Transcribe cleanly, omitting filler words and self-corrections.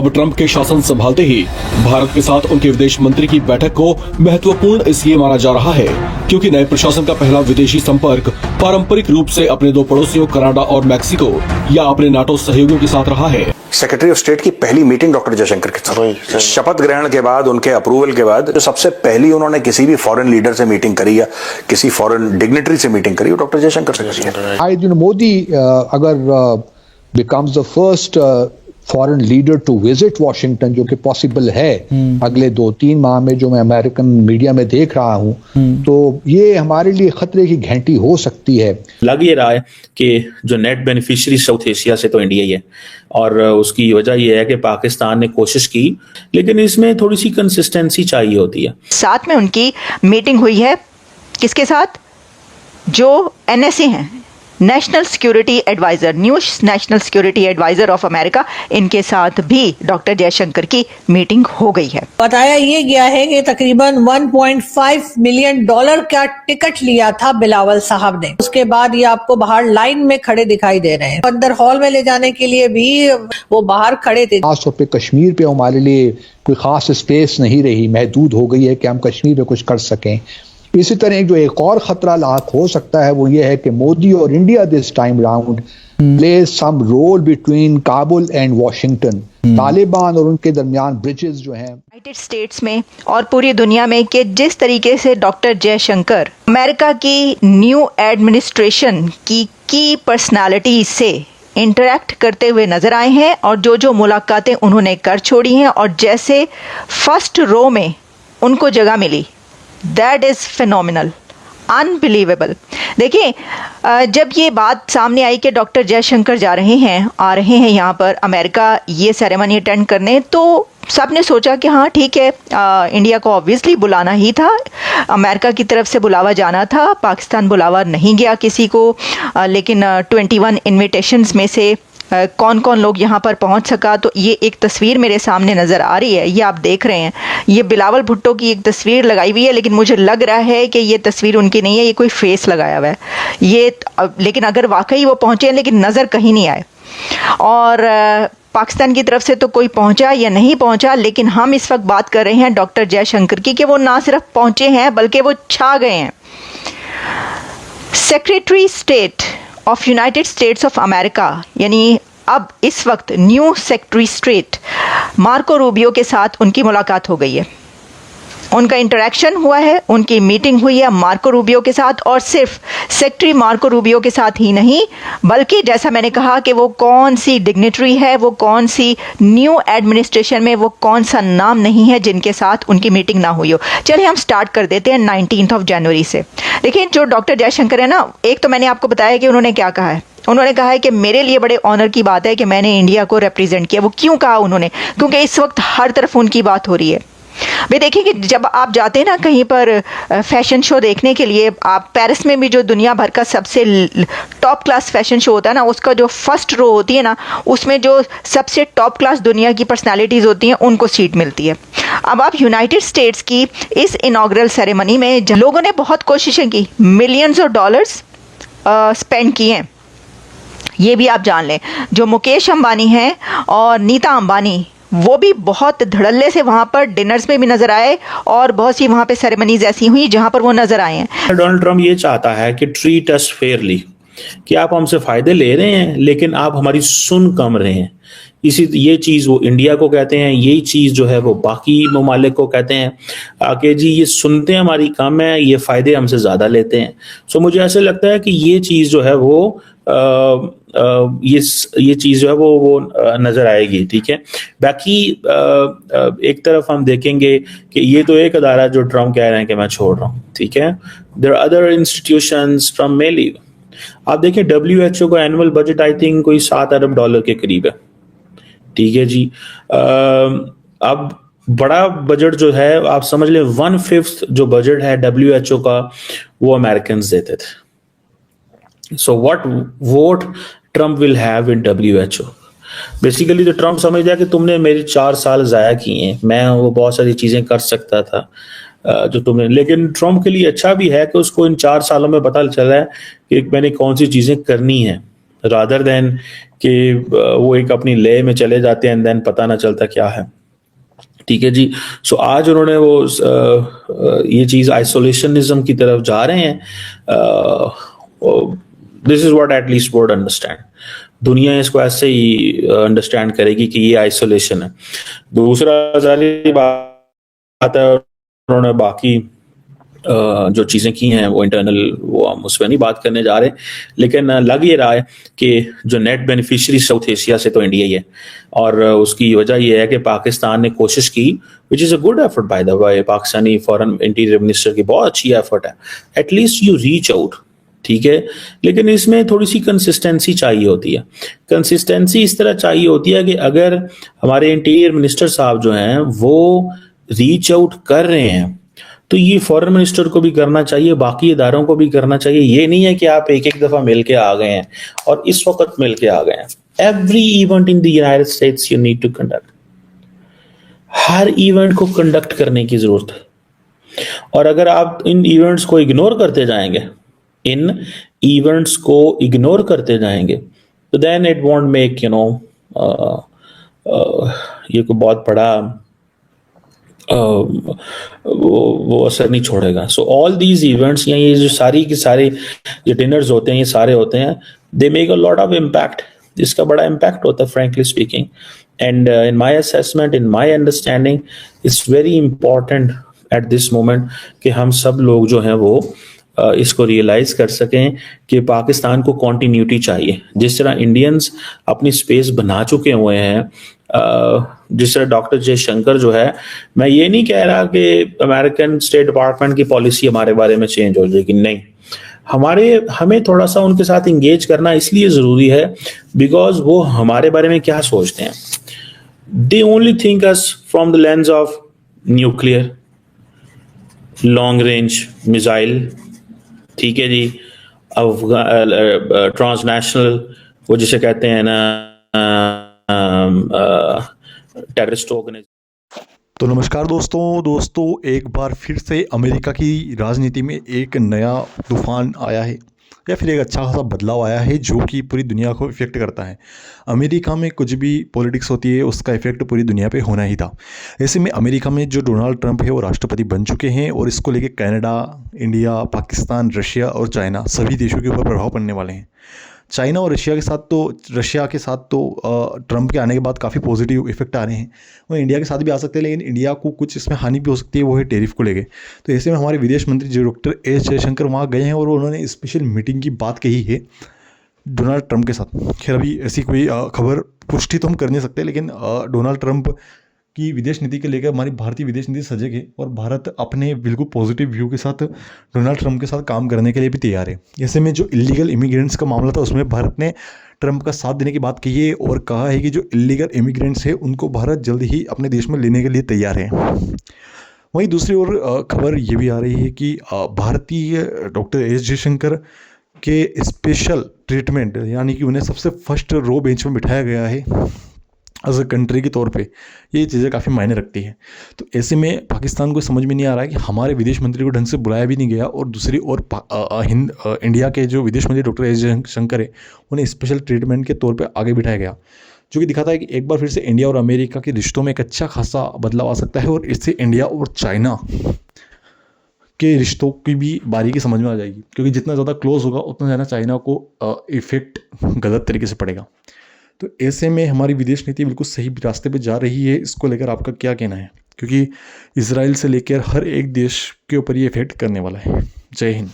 अब ट्रंप के शासन संभालते ही भारत के साथ उनके विदेश मंत्री की बैठक को महत्वपूर्ण इसलिए माना जा रहा है क्योंकि नए प्रशासन का पहला विदेशी संपर्क पारंपरिक रूप से अपने दो पड़ोसियों कनाडा और मैक्सिको या अपने नाटो सहयोगियों के साथ रहा है। सेक्रेटरी ऑफ स्टेट की पहली मीटिंग डॉक्टर जयशंकर के साथ, शपथ ग्रहण के बाद, उनके अप्रूवल के बाद जो सबसे पहली उन्होंने किसी भी फॉरेन लीडर से मीटिंग करी या किसी फॉरेन डिग्निटरी से मीटिंग करी, वो डॉक्टर जयशंकर से करी है। मोदी अगर becomes the first foreign leader to visit Washington, जो कि पॉसिबल है अगले 2-3 माह में, जो मैं अमेरिकन मीडिया में देख रहा हूं, तो ये हमारे लिए खतरे की घंटी हो सकती है। लग ये रहा है कि जो नेट बेनिफिशियरी साउथ एशिया से तो इंडिया ही है, और उसकी वजह यह है कि पाकिस्तान ने कोशिश की, लेकिन इसमें थोड़ी सी कंसिस्टेंसी चाहिए होती है। साथ में उनकी मीटिंग हुई है किसके साथ? जो NSA हैं, national security adviser, new national security adviser of America, इनके साथ भी डॉक्टर जयशंकर की मीटिंग हो गई है। बताया ये गया है कि तकरीबन $1.5 मिलियन का टिकट लिया था बिलावल साहब ने। उसके बाद ये आपको बाहर लाइन में खड़े दिखाई दे रहे हैं। अंदर हॉल में ले जाने के लिए भी वो बाहर खड़े थे। खासतौर पे कश्मीर पे हमारे लिए कोई खास स्पेस नहीं रही, महदूद हो गई है कि हम कश्मीर में कुछ कर सकें। इसी तरह जो एक और खतरा लाक हो सकता है वो ये है कि मोदी और India this time round play some role between Kabul and Washington. Taliban और उनके दरमियान ब्रिजेस जो हैं यूनाइटेड स्टेट्स में और पूरी दुनिया में कि जिस तरीके से डॉक्टर जयशंकर अमेरिका की न्यू एडमिनिस्ट्रेशन की पर्सनालिटी से इंटरैक्ट करते हुए नजर आए हैं, और जो मुलाकातें उन्होंने कर छोड़ी हैं, और जैसे फर्स्ट रो में उनको जगह मिली, दैट इज़ फिनोमिनल, अनबिलीवेबल। देखिए, जब ये बात सामने आई कि डॉक्टर जयशंकर आ रहे हैं यहाँ पर अमेरिका ये सेरेमनी अटेंड करने, तो सबने सोचा कि हाँ ठीक है, इंडिया को ऑब्वियसली बुलाना ही था, अमेरिका की तरफ से बुलावा जाना था, पाकिस्तान बुलावा नहीं गया किसी को। लेकिन 21 इन्विटेशंस में से कौन कौन लोग यहाँ पर पहुँच सका, तो ये एक तस्वीर मेरे सामने नज़र आ रही है, ये आप देख रहे हैं, ये बिलावल भुट्टो की एक तस्वीर लगाई हुई है, लेकिन मुझे लग रहा है कि ये तस्वीर उनकी नहीं है, ये कोई फेस लगाया हुआ है ये। लेकिन अगर वाकई वो पहुँचे हैं, लेकिन नज़र कहीं नहीं आए, और पाकिस्तान की तरफ से तो कोई पहुंचा या नहीं पहुंचा, लेकिन हम इस वक्त बात कर रहे हैं डॉक्टर जयशंकर की कि वो ना सिर्फ पहुंचे हैं बल्कि वो छा गए हैं। Secretary state of United states of America, यानी अब इस वक्त new secretary state Marco Rubio के साथ उनकी मुलाकात हो गई है, उनका इंटरेक्शन हुआ है, उनकी मीटिंग हुई है मार्को रूबियो के साथ, और सिर्फ सेक्रेटरी मार्को रूबियो के साथ ही नहीं, बल्कि जैसा मैंने कहा कि वो कौन सी डिग्निटरी है, वो कौन सी न्यू एडमिनिस्ट्रेशन में वो कौन सा नाम नहीं है जिनके साथ उनकी मीटिंग ना हुई हो। चलिए हम स्टार्ट कर देते हैं 19 जनवरी से। देखिए, जो डॉक्टर जयशंकर है ना, एक तो मैंने आपको बताया कि उन्होंने क्या कहा है। उन्होंने कहा है कि मेरे लिए बड़े ऑनर की बात है कि मैंने इंडिया को रिप्रेजेंट किया। वो क्यों कहा उन्होंने? क्योंकि इस वक्त हर तरफ उनकी बात हो रही है। वे देखिए कि जब आप जाते हैं ना कहीं पर फैशन शो देखने के लिए, आप पेरिस में भी जो दुनिया भर का सबसे टॉप क्लास फैशन शो होता है ना, उसका जो फर्स्ट रो होती है ना, उसमें जो सबसे टॉप क्लास दुनिया की पर्सनालिटीज़ होती हैं उनको सीट मिलती है। अब आप यूनाइटेड स्टेट्स की इस इनॉग्रल सेरेमनी में लोगों ने बहुत कोशिशें की, मिलियंस ऑफ डॉलर्स स्पेंड किए हैं, ये भी आप जान लें। जो मुकेश अंबानी हैं और नीता अंबानी, वो भी बहुत धड़ल्ले से वहाँ पर डिनर्स में भी नजर आए, और बहुत सी वहाँ पे सेरेमनीज ऐसी हुई जहाँ पर वो नजर आए हैं। डोनाल्ड ट्रंप ये चाहता है कि ट्रीट अस फेयरली, कि आप हमसे फायदे ले रहे हैं लेकिन आप हमारी सुन कम रहे हैं। ये चीज वो इंडिया को कहते हैं, यही चीज जो है वो बाकी ममालिक को कहते हैं कि जी ये सुनते हैं हमारी कम है, ये फायदे हमसे ज्यादा लेते हैं। सो मुझे ऐसे लगता है कि ये चीज जो है वो ये चीज जो है वो नजर आएगी। ठीक है, बाकी एक तरफ हम देखेंगे कि ये तो एक अदारा जो ट्रम्प कह रहे हैं कि मैं छोड़ रहा हूँ, ठीक है, there are other institutions from may leave. आप देखें WHO का एनुअल बजट आई थिंक कोई $7 अरब के करीब है। ठीक है जी, अब बड़ा बजट जो है आप समझ लें 1/5 जो बजट है WHO का वो अमेरिकन देते थे। So what vote Trump will have in WHO? Basically तो ट्रम्प समझ गया कि तुमने मेरे 4 साल जाया किए हैं, मैं वो बहुत सारी चीजें कर सकता था जो तुमने, लेकिन ट्रम्प के लिए अच्छा भी है कि उसको इन 4 सालों में पता चला है कि मैंने कौन सी चीजें करनी है। रादर देन कि वो एक अपनी ले में चले जाते हैं एंड देन पता ना चलता क्या है। ठीक है जी। सो आज उन्होंने वो ये चीज आइसोलेशनिज्म की तरफ जा रहे हैं। This is what at least would understand. दुनिया इसको ऐसे ही अंडरस्टैंड करेगी कि ये आइसोलेशन है। दूसरा जारी बात है, उन्होंने बाकी जो चीज़ें की हैं वो इंटरनल, वो हम उस पर नहीं बात करने जा रहे, लेकिन लग ये रहा है कि जो नेट बेनिफिशियरी साउथ एशिया से तो इंडिया ही है। और उसकी वजह ये है कि पाकिस्तान ने कोशिश की, which is a good effort by the way, Pakistani foreign interior minister की बहुत अच्छी एफर्ट है, एटलीस्ट यू रीच आउट। ठीक है, लेकिन इसमें थोड़ी सी कंसिस्टेंसी चाहिए होती है। कंसिस्टेंसी इस तरह चाहिए होती है कि अगर हमारे इंटीरियर मिनिस्टर साहब जो हैं वो रीच आउट कर रहे हैं तो ये फॉरेन मिनिस्टर को भी करना चाहिए, बाकी इदारों को भी करना चाहिए। ये नहीं है कि आप एक एक दफा मिल के आ गए हैं और इस वक्त मिल के आ गए हैं। Every event in the United States you need to conduct, हर इवेंट को कंडक्ट करने की जरूरत है। और अगर आप इन इवेंट्स को इग्नोर करते जाएंगे, तो देन इट वॉन्ट मेक ये को बहुत बड़ा वो असर नहीं छोड़ेगा। सो ऑल दीज इवेंट्स या ये जो सारी की सारे ये डिनर्स होते हैं, ये सारे होते हैं, they make a lot of impact. इसका बड़ा इम्पैक्ट होता है frankly speaking. And in my assessment, in my understanding, it's very important at this moment कि हम सब लोग जो हैं वो इसको रियलाइज कर सकें कि पाकिस्तान को कॉन्टिन्यूटी चाहिए। जिस तरह इंडियंस अपनी स्पेस बना चुके हुए हैं, जिस तरह डॉक्टर जयशंकर जो है, मैं ये नहीं कह रहा कि अमेरिकन स्टेट डिपार्टमेंट की पॉलिसी हमारे बारे में चेंज हो जाएगी, नहीं। हमें थोड़ा सा उनके साथ इंगेज करना इसलिए जरूरी है बिकॉज वो हमारे बारे में क्या सोचते हैं। They only think us from the lens of nuclear, long range missile, ठीक है जी, ट्रांसनेशनल, वो जिसे कहते हैं ना टेररिस्ट ऑर्गेनाइजेशन। तो नमस्कार दोस्तों, एक बार फिर से अमेरिका की राजनीति में एक नया तूफान आया है, या फिर एक अच्छा खासा बदलाव आया है जो कि पूरी दुनिया को इफ़ेक्ट करता है। अमेरिका में कुछ भी पॉलिटिक्स होती है उसका इफेक्ट पूरी दुनिया पे होना ही था। ऐसे में अमेरिका में जो डोनाल्ड ट्रंप है वो राष्ट्रपति बन चुके हैं और इसको लेके कनाडा, इंडिया, पाकिस्तान, रशिया और चाइना सभी देशों के ऊपर प्रभाव पड़ने वाले हैं। चाइना और रशिया के साथ तो ट्रंप के आने के बाद काफ़ी पॉजिटिव इफेक्ट आ रहे हैं। वो इंडिया के साथ भी आ सकते हैं, लेकिन इंडिया को कुछ इसमें हानि भी हो सकती है, वो है टैरिफ को लेके। तो ऐसे में हमारे विदेश मंत्री जो डॉक्टर एस जयशंकर वहाँ गए हैं और उन्होंने स्पेशल मीटिंग की बात कही है डोनाल्ड ट्रंप के साथ। खैर अभी ऐसी कोई खबर पुष्टि तो हम कर नहीं सकते, लेकिन डोनाल्ड ट्रंप की विदेश नीति के लेकर हमारी भारतीय विदेश नीति सजग है और भारत अपने बिल्कुल पॉजिटिव व्यू के साथ डोनाल्ड ट्रंप के साथ काम करने के लिए भी तैयार है। ऐसे में जो इलीगल इमिग्रेंट्स का मामला था उसमें भारत ने ट्रंप का साथ देने की बात कही है और कहा है कि जो इलीगल इमिग्रेंट्स है उनको भारत जल्द ही अपने देश में लेने के लिए तैयार है। वहीं दूसरी ओर खबर ये भी आ रही है कि भारतीय डॉक्टर एस जयशंकर के स्पेशल ट्रीटमेंट, यानी कि उन्हें सबसे फर्स्ट रो बेंच में बिठाया गया है एज अ कंट्री के तौर पे, ये चीज़ें काफ़ी मायने रखती हैं। तो ऐसे में पाकिस्तान को समझ में नहीं आ रहा है कि हमारे विदेश मंत्री को ढंग से बुलाया भी नहीं गया और दूसरी ओर इंडिया के जो विदेश मंत्री डॉक्टर एस जयशंकर है उन्हें स्पेशल ट्रीटमेंट के तौर पे आगे बिठाया गया, जो कि दिखाता है कि एक बार फिर से इंडिया और अमेरिका के रिश्तों में एक अच्छा खासा बदलाव आ सकता है और इससे इंडिया और चाइना के रिश्तों की भी बारीकी समझ में आ जाएगी, क्योंकि जितना ज़्यादा क्लोज होगा उतना ज़्यादा चाइना को इफेक्ट गलत तरीके से पड़ेगा। तो ऐसे में हमारी विदेश नीति बिल्कुल सही रास्ते पे जा रही है। इसको लेकर आपका क्या कहना है? क्योंकि इजराइल से लेकर हर एक देश के ऊपर ये इफेक्ट करने वाला है। जय हिंद।